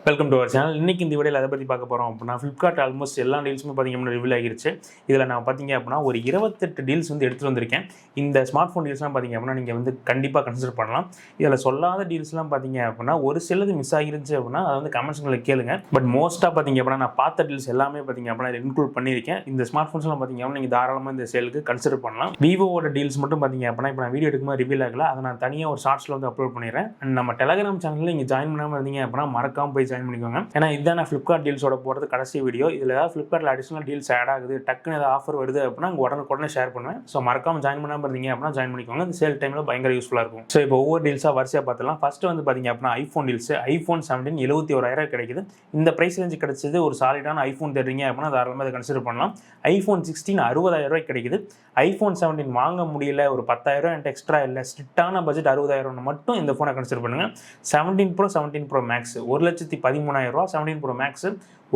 Welcome to our channel. இன்னைக்கு இந்த வீடியோவில் அதை பற்றி பார்க்க போகிறோம் அப்படின்னா, ஃப்ளிப்கார்ட் ஆல்மோஸ்ட் எல்லா டீல்ஸுமே பார்த்தீங்கன்னா ரிவீல் ஆகிருச்சு. இதில் நான் பார்த்தீங்க அப்படின்னா ஒரு 28 டீல்ஸ் எடுத்துகிட்டு வந்திருக்கேன். இந்த ஸ்மார்ட் ஃபோன் டீல்ஸ்லாம் பார்த்தீங்க அப்படின்னா நீங்கள் கண்டிப்பாக கன்சிடர் பண்ணலாம். இதில் சொல்லாத டீல்ஸ்லாம் பார்த்தீங்க அப்படின்னா ஒரு சிலது மிஸ் ஆகிருந்துச்சு அப்படின்னா அதை கமெண்ட்ஸ்களில் கேளுங்க. பட் மோஸ்ட்டாக பார்த்தீங்க அப்படின்னா நான் பார்த்த டீல்ஸ் எல்லாமே பார்த்தீங்க அப்படின்னா இதில் இன்க்ளூட் பண்ணியிருக்கேன். இந்த ஸ்மார்ட் ஃபோன்ஸ்லாம் பார்த்தீங்க அப்படின்னா நீங்கள் தாராளமாக இந்த சேலுக்கு கன்சிடர் பண்ணலாம். விவோட டீல்ஸ் மட்டும் பார்த்தீங்க அப்படின்னா இப்போ நான் வீடியோ எடுக்கும்போது ரிவீல் ஆகல, அதை நான் தனியாக ஒரு ஷார்ட்ஸில் அப்லோட் பண்ணிடுறேன். அண்ட் நம்ம டெலகிராம் சேனலில் நீங்கள் ஜாயின் பண்ணாமல் இருந்தீங்க அப்படின்னா மறக்காமல் போய் ஜாயின் பண்ணிக்கோங்க. ஏன்னா இதுதான் நான் ஃப்ளிப்கார்ட் டீல்ஸோட போகிறது கடைசி வீடியோ. இதில் ஏதாவது ஃப்ளிப்கார்ட்டில் அடிஷனல் டீல்ஸ் ஆட் ஆகுது, டக்குன்னு ஏதாவது ஆஃபர் வருது அப்படின்னா உடனே ஷேர் பண்ணுவேன். ஸோ மறக்காமல் ஜாயின் பண்ணாமல் இருந்தீங்க அப்படின்னா ஜாயின் பண்ணிக்கோங்க. இந்த சேல் டைமில் பயங்கர யூஸ்ஃபுல்லாக இருக்கும். ஸோ இப்போ ஒவ்வொரு டீல்ஸாக வரிசையாக பார்த்துலாம். ஃபஸ்ட்டு பார்த்தீங்க அப்படின்னா ஐஃபோன் டீல்ஸ். ஐஃபோன் 17 71,000 கிடைக்குது. இந்த ப்ரைஸ் ரேஞ்சு கிடைச்சது ஒரு சாலிடான ஐஃபோன் தருவீங்க அப்படின்னா தாராளமாக அதை கன்சிடர் பண்ணலாம். ஐஃபோன் 16 60,000 கிடைக்குது. ஐஃபோன் 17 வாங்க முடியல, ஒரு 10,000 என்கிட்ட எக்ஸ்ட்ரா இல்லை, ஸ்ட்ரிக்டான பட்ஜெட் 60,000 மட்டும் இந்த ஃபோனை கன்சிடர் பண்ணுங்கள். 17 Pro 17 Pro Max 1,13,000 17 Pro Max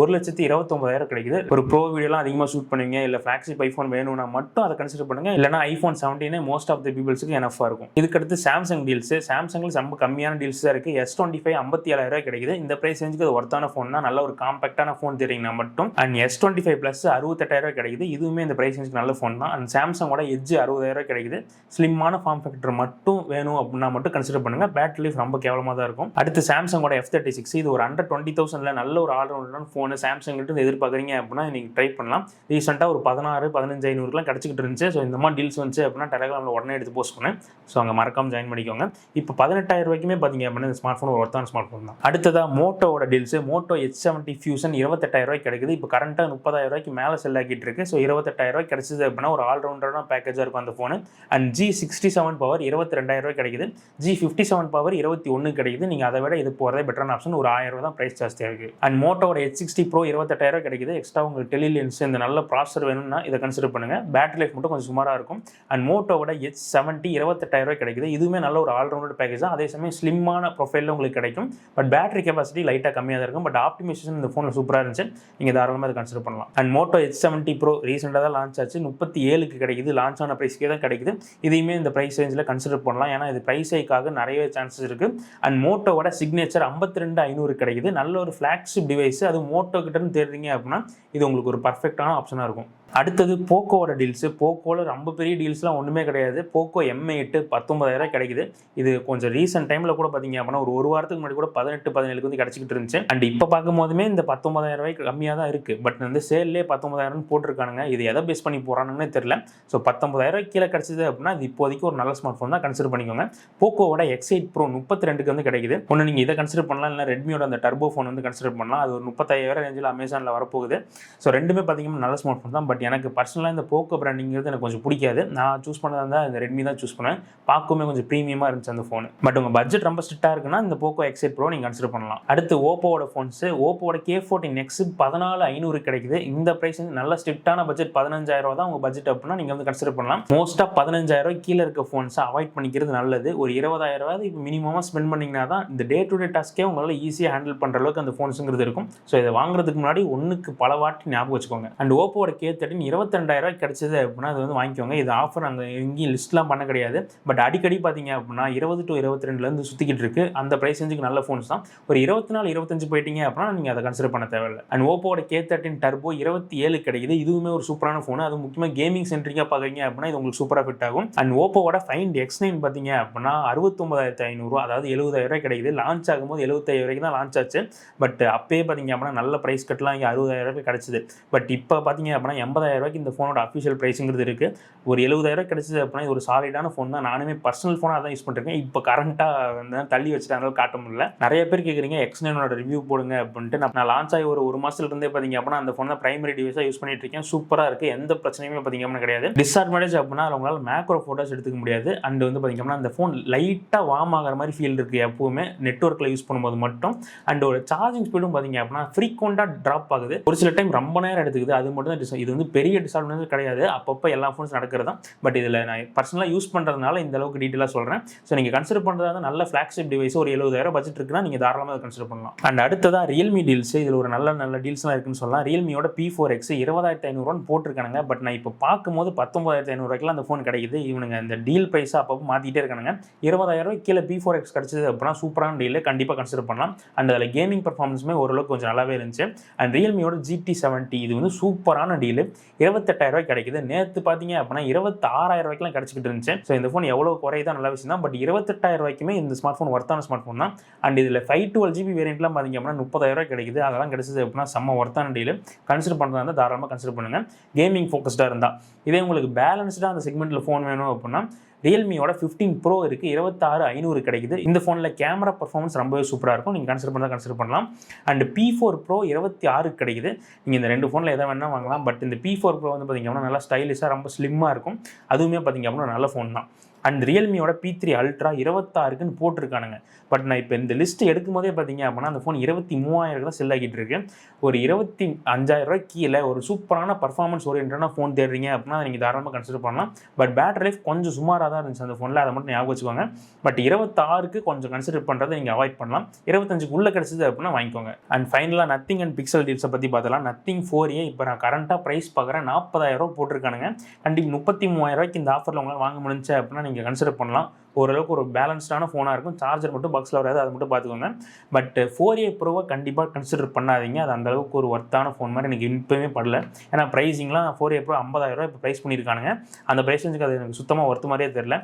1,29,000 கிடைக்குது. ஒரு ப்ரோ வீடியோலாம் அதிகமாக ஷூட் பண்ணுவீங்க, இல்லை ஃப்ளாக்ஷிப் ஐஃபோன் வேணும்னா மட்டும் அதை கன்சிடர் பண்ணுங்கள். இல்லைனா ஐஃபோன் 17 மோஸ்ட் ஆஃப் த பீப்புள்ஸுக்கு எனஃபாக இருக்கும். இதுக்கடுத்து சாம்சங் டீல்ஸ். சாம்சங்கில் ரொம்ப கம்மியான டீல்ஸ் தான் இருக்குது. S25 57,000 கிடைக்குது. இந்த ப்ரைஸ் ரேஞ்சுக்கு அது ஒர்த்தான ஃபோன் தான். நல்ல ஒரு காம்பேக்டான ஃபோன் தெரியுங்கன்னா மட்டும். அண்ட் S25 Plus 68,000 கிடைக்குது. இதுவுமே இந்த ப்ரைஸ் ரேஞ்சுக்கு நல்ல ஃபோன் தான். அண்ட் சாம்சங்கோட எட்ஜ் 60,000 கிடைக்குது. ஸ்லிம்மான ஃபார்ம் ஃபேக்டர் மட்டும் வேணும் அப்படின்னா மட்டும் கன்சிடர் பண்ணுங்கள். பேட்டரி லைஃப் ரொம்ப கேவலமாக தான் இருக்கும். அடுத்து சாம்சங்கோட F36. இது ஒரு அண்டர் 20,000 நல்ல ஒரு ஆல்ரவுண்டரான ஃபோன். சாம்சங்கிட்ட எதிர்பார்க்குறீங்க அப்படின்னா நீங்கள் ட்ரை பண்ணலாம். ரீசெண்டாக ஒரு 16,000-15,500 கிடச்சிக்கிட்டு இருந்துச்சு. ஸோ இந்த மாதிரி டீல்ஸ் வந்துச்சு அப்படின்னா டெலகிராமில் உடனே எடுத்து போஸ்ட் பண்ணேன். ஸோ அங்கே மறக்காமல் ஜாயின் பண்ணிக்கோங்க. இப்போ 18,000 பார்த்தீங்க அப்படின்னா இந்த ஸ்மார்ட் ஃபோன் ஒரு ஒருத்தான ஸ்மார்ட் ஃபோன் தான். அடுத்ததாக மோட்டோட டீல்ஸ். மோட்டோ H70 Fusion 28,000 கிடைக்குது. இப்போ கரண்ட்டாக 30,000 மேலே செல் ஆகிட்டு இருக்கு. ஸோ 28,000 கிடைச்சது அப்படின்னா ஒரு ஆல்ரவுண்டரான பேக்கேஜாக இருக்கும் அந்த ஃபோனு. அண்ட் G67 பவர் 22,000 கிடைக்குது. G57 பவர் 21 கிடைக்குது. நீங்கள் அதை விட இது போகிறதே பெட்டரான ஆப்ஷன். ஒரு 1000 தான் ப்ரைஸ் ஜாஸ்தியாக இருக்குது. அண்ட் மோட்டோட H60 Pro 28,000 கிடைக்குது. எக்ஸ்ட்ரா உங்களுக்கு டெலிலென்ஸ் இந்த நல்ல ப்ராசஸர் வேணும்னா இதை கன்சிடர் பண்ணுங்க. பேட்டரி லைஃப் மட்டும் கொஞ்சம் சுமாராக இருக்கும். அண்ட் மோட்டோவோட H70 28,000 கிடைக்குது. இதுவுமே நல்ல ஒரு ஆல்ரவுண்டர் பேக்கேஜ் தான். அதே சமயம் ஸ்லிம்மான ப்ரொஃபைலில் உங்களுக்கு கிடைக்கும். பட் பேட்டரி கெப்பாசிட்டி லைட்டாக கம்மியாக தான் இருக்கும். பட் ஆப்டிமைசேஷன் இந்த ஃபோனில் சூப்பராக இருந்துச்சு. நீங்கள் தாராளமாக அதை கன்சிடர் பண்ணலாம். அண்ட் மோட்டோ H70 Pro ரீசெண்டாக தான் லான்ச் ஆச்சு. 37,000 கிடைக்குது. லான்ச் ஆன ப்ரைஸ்க்கே தான் கிடைக்குது. இதையுமே இந்த ப்ரைஸ் ரேஞ்சில் கன்சிடர் பண்ணலாம். ஏன்னா இது ப்ரைஸ் ஹைக்காக நிறைய சான்சஸ் இருக்குது. அண்ட் மோட்டோவோட சிக்னேச்சர் 52,500 கிடைக்குது. நல்ல ஒரு ஃப்ளாக்ஷிப் டிவைஸ். அது மோட்டோ கிட்டன்னு தேடுறீங்க அப்படின்னா இது உங்களுக்கு ஒரு பர்ஃபெக்டான ஆப்ஷனாக இருக்கும். அடுத்தது போக்கோவோட டீல்ஸு. போக்கோவில் ரொம்ப பெரிய டீல்ஸ்லாம் ஒன்றுமே கிடையாது. போக்கோ M8 19,000 கிடைக்குது. இது கொஞ்சம் ரீசெண்ட் டைமில் கூட பார்த்தீங்க அப்படின்னா ஒரு வாரத்துக்கு முன்னாடி கூட 18-17 கிடச்சிக்கிட்டு இருந்துச்சு. அண்ட் இப்போ பார்க்கும் போதுமே இந்த 19,000 கம்மியாக தான் இருக்குது. பட் சேல்லே 19,000 போட்டிருக்கானுங்க. இது எதை பேஸ் பண்ணி போகிறானுங்கன்னு தெரியல. ஸோ 19,000 கீழே கிடச்சிது அப்படின்னா இது இப்போதைக்கு ஒரு நல்ல ஸ்மார்ட் ஃபோன் தான், கன்சிடர் பண்ணிக்கோங்க. போக்கோவோட X8 Pro 32 கிடைக்குது. ஒன்று நீங்கள் இதை கன்சிடர் பண்ணலாம், இல்லை ரெட்மியோட அந்த டர்போ ஃபோன் கன்சிடர் பண்ணலாம். அது ஒரு 35,000 ரேஞ்சில் அமேசானில் வரப்போகுது. ஸோ ரெண்டுமே பார்த்தீங்கன்னா நல்ல ஸ்மார்ட் ஃபோன் தான். பட் எனக்கு பர்சனலாக இந்த போக்கோ பிராண்டிங்கிறது எனக்கு கொஞ்சம் பிடிக்காது. நான் சூஸ் பண்ணதாக இருந்தால் இந்த ரெட்மி தான் சூஸ் பண்ணுவேன். பார்க்கவுமே கொஞ்சம் ப்ரீமியமாக இருந்துச்சு அந்த ஃபோன். பட் உங்கள் பட்ஜெட் ரொம்ப ஸ்ட்ரிக்டாக இருக்குன்னா இந்த போக்கோ X8 Pro நீங்கள் கன்சிடர் பண்ணலாம். அடுத்து ஓப்போவோட ஃபோன்ஸு. ஓப்போவோட K14 X 14,500 கிடைக்குது. இந்த ப்ரைஸ் நல்ல ஸ்ட்ரிக்டான பட்ஜெட் 15,000 தான் உங்கள் பட்ஜெட் அப்படின்னா நீங்கள் கன்சிடர் பண்ணலாம். மோஸ்ட்டாக 15,000 கீழே இருக்க ஃபோன்ஸை அவாய்ட் பண்ணிக்கிறது நல்லது. ஒரு 20,000 இப்போ மினிமமாக ஸ்பெண்ட் பண்ணிங்கன்னா தான் இந்த டே டு டே டாஸ்க்கே உங்களால் ஈஸியாக ஹேண்டில் பண்ணுற அளவுக்கு அந்த ஃபோன்ஸுங்கிறது இருக்கும். ஸோ இதை வாங்குறதுக்கு முன்னாடி ஒன்றுக்கு பல வாட்டி ஞாபகம் வச்சுக்கோங்க. அண்ட் ஓப்போவோட K13 22,000 கிடைச்சது அப்படின்னா அது வாங்கிக்கோங்க. இது ஆஃபர் அங்கே எங்கேயும் லிஸ்ட்லாம் பண்ண கிடையாது. பட் அடிக்கடி பார்த்தீங்க அப்படின்னா 20 to 22 சுற்றிக்கிட்டு இருக்கு. அந்த ப்ரைஸ் ரேஞ்சுக்கு நல்ல ஃபோன்ஸ் தான். ஒரு 24-25 போயிட்டீங்க அப்படின்னா நீங்கள் அதை கன்சிடர் பண்ண தேவையில்லை. அண்ட் ஓப்போவோட K13 டர்போ 27 கிடைக்குது. இதுவுமே ஒரு சூப்பரான ஃபோன். அது முக்கியமாக கேமிங் சென்ட்ரிக்காக பார்க்குறீங்க அப்படின்னா இது உங்களுக்கு சூப்பராக ஃபிட் ஆகும். அண்ட் ஓப்போவோட Find X9 பார்த்தீங்க அப்படின்னா 69,500 அதாவது 70,000 கிடைக்குது. லான்ச் ஆகும்போது 75,000 தான் லான்ச் ஆச்சு. பட் அப்பயே பார்த்தீங்க அப்படின்னா நல்ல ப்ரைஸ் கட்டலாம் இங்கே 60,000 கிடைச்சிது. பட் இப்போ பார்த்தீங்க அப்படின்னா 80,000 இந்த ஃபோனோட அஃபிஷியல் ப்ரைஸுங்கிறது இருக்குது. ஒரு 70,000 கிடைச்சது அப்படின்னா இது ஒரு சாலிடான ஃபோன் தான். நானுமே பர்சனல் ஃபோனாக தான் யூஸ் பண்ணிருக்கேன். இப்போ கரண்ட்டாக தள்ளி வச்சுட்டாங்க, காட்ட முடியல. நிறைய பேர் கேட்குறீங்க X9 ரிவ்யூ போடுங்க அப்படின்ட்டு. நான் லான்ச் ஆகி ஒரு மாதத்துலேருந்தே பார்த்தீங்க அப்படின்னா அந்த ஃபோனை பிரைமரி டிவைஸாக யூஸ் பண்ணிட்டு இருக்கேன். சூப்பராக இருக்குது. எந்த பிரச்சனையுமே பார்த்தீங்க அப்படின்னா கிடையாது. டிஸ்அட்வான்டேஜ் அப்படின்னா உங்களால் மேக்ரோ ஃபோட்டோஸ் எடுத்துக்க முடியாது. அண்ட் பார்த்தீங்க அப்படின்னா அந்த ஃபோன் லைட்டாக வார்ம் ஆகிற மாதிரி ஃபீல் இருக்குது எப்பவுமே நெட்வொர்க்கில் யூஸ் பண்ணும்போது மட்டும். அண்ட் ஒரு சார்ஜிங் ஸ்பீடும் பார்த்தீங்க அப்படின்னா ஃப்ரீக்வெண்ட்டாக ட்ராப் ஆகுது. ஒரு சில டைம் ரொம்ப நேரம் எடுத்துக்குது. அது மட்டும் தான் இது பெரிய டிஸ்அட்வான்டேஜ் கிடையாது, அப்பப்போ எல்லா ஃபோன்ஸ் நடக்கிறது தான். பட் இதில் நான் பர்சனலாக யூஸ் பண்ணுறதுனால இந்த அளவுக்கு டீட்டெயிலாக சொல்கிறேன். ஸோ நீங்கள் கன்சிடர் பண்ணுறது நல்ல ஃப்ளாக்ஷிப் டிவைஸ் ஒரு 70,000 பட்ஜெட் இருக்குன்னா நீங்கள் தாராளமாக அதை கன்சிடர் பண்ணலாம். அண்ட் அடுத்ததாக ரியல்மி டீல்ஸ். இதில் ஒரு நல்ல டீல்ஸ்லாம் இருக்குன்னு சொல்லலாம். ரியல்மியோட P4X 20,500 போட்டிருக்கானுங்க. பட் நான் இப்போ பார்க்கும்போது 19,500 அந்த ஃபோன் கிடைக்குது. இவனுங்க இந்த டீல் ப்ரைஸை அப்பப்போ மாற்றிட்டே இருக்கானுங்க. 20,000 கீழே P4X கிடச்சிது அப்படின்னா சூப்பரான டீல், கண்டிப்பாக கன்சிடர் பண்ணலாம். அண்ட் அதில் கேமிங் பர்ஃபார்மன்ஸுமே ஓரளவுக்கு கொஞ்சம் நல்லாவே இருந்துச்சு. அண்ட் ரியல்மியோட GT70 இது வந்து சூப்பரான டீல், 28,000 கிடைக்குது. நேற்று பார்த்தீங்க அப்படின்னா 26,000 கிடைச்சிக்கிட்டு இருந்துச்சு. ஸோ இந்த ஃபோன் எவ்வளோ குறையுதான் நல்ல விஷயம் தான். பட் 28,000 இந்த ஸ்மார்ட் ஃபோன் ஒர்த்தான ஸ்மார்ட் ஃபோன் தான். அண்ட் இதில் 512GB வேரியண்ட்லாம் பார்த்தீங்க அப்படின்னா 30,000 கிடைக்குது. அதெல்லாம் கிடைச்சது அப்படின்னா செம்ம ஒர்த்தான டீல். கன்சிடர் பண்ணுறதா இருந்தால் தாராளமாக கன்சிடர் பண்ணுங்கள், கேமிங் ஃபோக்கஸ்டாக இருந்தால். இதே உங்களுக்கு பேலன்ஸ்டாக அந்த செக்மெண்ட்டில் ஃபோன் வேணும் அப்படின்னா ரியல்மியோட 15 Pro இருக்குது, 26,500 கிடைக்குது. இந்த ஃபோனில் கேமரா பர்ஃபார்மன்ஸ் ரொம்பவே சூப்பராக இருக்கும். நீங்கள் கன்சிடர் பண்ணலாம். அண்ட் P4 Pro 26 கிடைக்குது. நீங்கள் இந்த 2 ஃபோனில் எதை வேணால் வாங்கலாம். பட் இந்த P4 Pro வந்து பார்த்திங்க அப்படின்னா நல்லா ஸ்டைலிஷாக ரொம்ப ஸ்லிம்மாக இருக்கும். அதுவுமே பார்த்திங்க அப்படின்னா நல்ல ஃபோன் தான். அண்ட் ரியல்மியோட P3 Ultra 26க்குன்னு போட்டிருக்கானுங்க. பட் நான் இப்போ இந்த லிஸ்ட் எடுக்கும் போதே பார்த்தீங்க அப்படின்னா அந்த ஃபோன் 23,000 தான் செல் ஆகிட்டு இருக்கு. ஒரு 25,000 கீழே ஒரு சூப்பரான பர்ஃபார்மன்ஸ் ஓரியன்டான ஃபோன் தேடுறீங்க அப்படின்னா நீங்கள் தாராளமாக கன்சிடர் பண்ணலாம். பட் பேட்டரி லைஃப் கொஞ்சம் சுமாராக தான் இருந்துச்சு அந்த ஃபோனில், அதை மட்டும் ஞாபகம் வச்சுக்கோங்க. பட் 26க்கு கொஞ்சம் கன்சிடர் பண்ணுறதை நீங்கள் அவாய்ட் பண்ணலாம். 25க்குள்ளே கிடச்சிது அப்படின்னா வாங்கிக்கோங்க. அண்ட் ஃபைனலாக நத்திங் அண்ட் பிக்சல் டீல்ஸை பற்றி பார்த்தலாம். நத்திங் 4A இப்போ நான் கரண்ட்டாக ப்ரைஸ் பார்க்குறேன் 40,000 போட்டிருக்கானுங்க. கண்டிப்பாக 33,000 இந்த ஆஃபரில் உங்களால் வாங்க முடிஞ்சு அப்படின்னா நீங்கள் கன்சிடர் பண்ணலாம். ஓரளவுக்கு ஒரு பேலன்ஸ்டான ஃபோனாக இருக்கும். சார்ஜர் மட்டும் பாக்ஸில் வராது, அதை மட்டும் பார்த்துக்கோங்க. பட் 4A ப்ரோவை கண்டிப்பாக கன்சிடர் பண்ணாதீங்க. அது அந்தளவுக்கு ஒரு ஒர்த்தான ஃபோன் மாதிரி எனக்கு இப்போவே படல. ஏன்னா ப்ரைஸிங்லாம் 4A ப்ரோ 50,000 இப்போ ப்ரைஸ் பண்ணியிருக்கானுங்க. அந்த ப்ரைஸ் ரேஞ்சுக்கு அது எனக்கு சுத்தமாக ஒர்த்து மாதிரியே தெரில.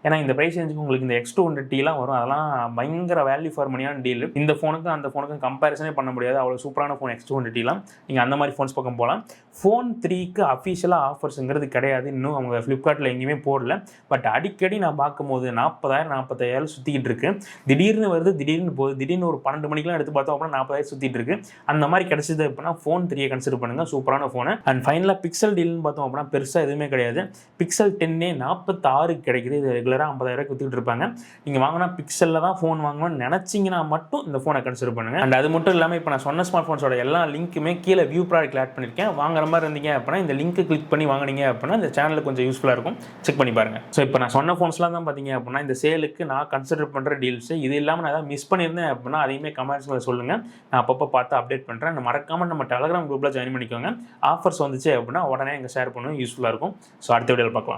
ஏன்னா இந்த ப்ரைஸ் ரேஞ்சுக்கு உங்களுக்கு இந்த X200Tலாம் வரும், அதெல்லாம் பயங்கர வேல்யூ ஃபார் மணியான டீல். இந்த ஃபோனுக்கும் அந்த ஃபோனுக்கும் கம்பேரிசனே பண்ண முடியாது, அவ்வளோ சூப்பரான ஃபோன் X200Tலாம். நீங்கள் அந்த மாதிரி ஃபோன்ஸ் பக்கம் போகலாம். ஃபோன் 3க்கு அஃபிஷியலாக ஆஃபர்ஸுங்கிறது கிடையாது, இன்னும் அவங்க ஃப்ளிப்கார்ட்டில் எங்கேயுமே போடல. பட் அடிக்கடி நான் பார்க்கும்போது 40,000 45,000 சுற்றிக்கிட்டு இருக்கு. திடீர்னு வருது, திடீர்னு போகுது. திடீர்னு ஒரு 12 மணிக்கெலாம் எடுத்து பார்த்தோம் அப்படின்னா 40,000 சுற்றிட்டு இருக்கு. அந்த மாதிரி கிடச்சிது அப்படின்னா ஃபோன் 3 கன்சிடர் பண்ணுங்கள், சூப்பரான ஃபோனு. அண்ட் ஃபைனலாக பிக்சல் டீல்னு பார்த்தோம் அப்படின்னா பெருசாக எதுவுமே கிடையாது. பிக்சல் 10A 46 கிடைக்குது. இது ரெகுலராக 50,000 வித்துக்கிட்டு இருப்பாங்க. நீங்கள் வாங்கினா பிக்சலில் தான் ஃபோன் வாங்கணும்னு நினச்சிங்கன்னா மட்டும் இந்த ஃபோனை கன்சிடர் பண்ணுங்கள். அண்ட் அது மட்டும் இல்லாமல் இப்போ நான் சொன்ன ஸ்மார்ட் ஃபோன்ஸோட எல்லா லிங்க்குமே கீழே வியூ ப்ராடக்ட் ஆட் பண்ணியிருக்கேன். வாங்குற மாதிரி இருந்தீங்க அப்படின்னா இந்த லிங்க்கை கிளிக் பண்ணி வாங்கினீங்க அப்படின்னா இந்த சேனலுக்கு கொஞ்சம் யூஸ்ஃபுல்லாக இருக்கும், செக் பண்ணி பாருங்கள். ஸோ இப்போ நான் சொன்ன ஃபோன்ஸ்லாம் தான் பார்த்தீங்க அப்படின்னா இந்த சேலுக்கு நான் கன்சிடர் பண்ணுற டீல்ஸ். இது இல்லாமல் நான் ஏதாவது மிஸ் பண்ணியிருந்தேன் அப்படின்னா அதையுமே கமெண்ட்ஸில் சொல்லுங்கள், நான் அப்பப்போ பார்த்து அப்டேட் பண்ணுறேன். மறக்காமல் நம்ம டெலகிராம் குரூப்பில் ஜாயின் பண்ணிக்கோங்க. ஆஃபர்ஸ் வந்துச்சு அப்படின்னா உடனே எங்கள் ஷேர் பண்ணுவோம், யூஸ்ஃபுல்லாக இருக்கும். ஸோ அடுத்த வீடியோவில் பார்க்கலாம்.